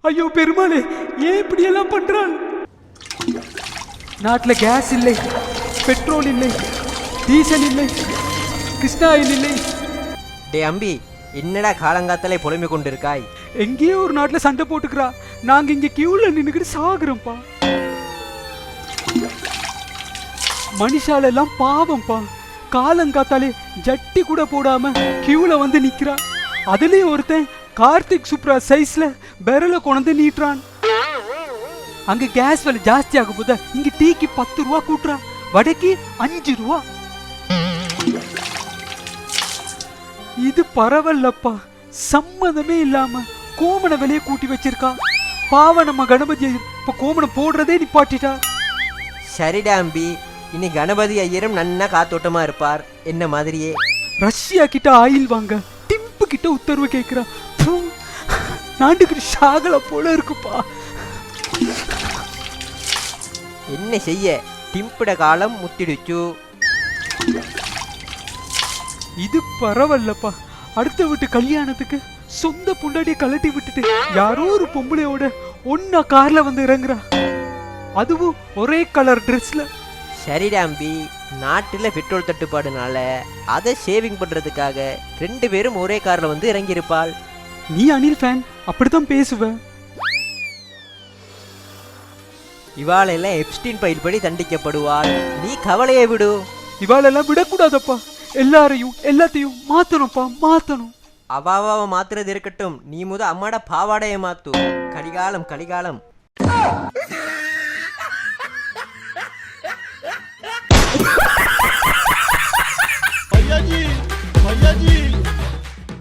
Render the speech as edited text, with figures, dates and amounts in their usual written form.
ஐயோ பெருமாளே, ஏன் இப்படி எல்லாம் பண்றான்? நாட்டுல கேஸ் இல்லை, பெட்ரோல் இல்லை, டீசல் இல்லை, கிருஷ்ணா ஆயில் இல்லை. டே அம்பி, என்னடா காலங்காத்தாலே புலம்பிக் கொண்டிருக்காய்? எங்கேயோ ஒரு நாட்டுல சண்டை போட்டுக்கிறா, நாங்க இங்க கியூல நின்னுக்கிட்டு சாகுறோம்ப்பா. மனுஷால எல்லாம் பாவம்ப்பா, காலங்காத்தாலே ஜட்டி கூட போடாம கியூல வந்து நிக்கிறா. அதுலயும் ஒருத்தன் கார்த்திக் சுப்ரா சைஸ்ல பெரல கொண்டு நீட்டுறான். அங்க கேஸ் விலை ஜாஸ்தி ஆகும் போது இங்க டீக்கு 10 ரூபா கூட்டுறான், வடைக்கு 5 ரூபா. இது பரவல்லப்பா, சம்மதமே இல்லாம கோமண விலையை கூட்டி வச்சிருக்கா. பாவ நம்ம கணபதி இப்ப கோமணம் போடுறதே நிப்பாட்டிட்டா. சரிடா அம்பி, இனி கணபதி ஐயரும் நன்னா காத்தோட்டமா இருப்பார், என்ன மாதிரியே. ரஷ்யா கிட்ட ஆயில் வாங்க டிம்பு கிட்ட உத்தரவு கேட்கிறா. நாட்டுக்கு ஷாகல போல இருக்குப்பா. என்ன செய்ய, டிம்பிட காலம் முத்திடுச்சு. இது பரவல்லப்பா. அடுத்த வீட்டு கல்யாணத்துக்கு சொந்த பொண்டாட்டிய கலட்டி விட்டுட்டு யாரோ ஒரு பொம்பளையோட ஒன்னா கார்ல வந்து இறங்குறா, அதுவும் ஒரே கலர் ட்ரெஸ்ல. சரிடா அம்பி, நாட்டில் பெட்ரோல் தட்டுப்பாடுனால அதை சேவிங் பண்ணுறதுக்காக 2 பேரும் ஒரே காரில் வந்து இறங்கியிருப்பாள். நீ அனில் ஃபேன், அப்படித்தான் பேசுவ. இவாளெல்லாம் எப்ஸ்டீன் பைல் படி தண்டிக்கப்படுவாள், நீ கவலையை விடு. இவாளெல்லாம் விடக்கூடாதப்பா, எல்லாத்தையும் மாத்தணும்ப்பா, மாத்தணும். அவாவாவை மாத்துறது இருக்கட்டும், நீ முத அம்மாட பாவாடையை மாத்து. கலிகாலம் கலிகாலம். भैया जी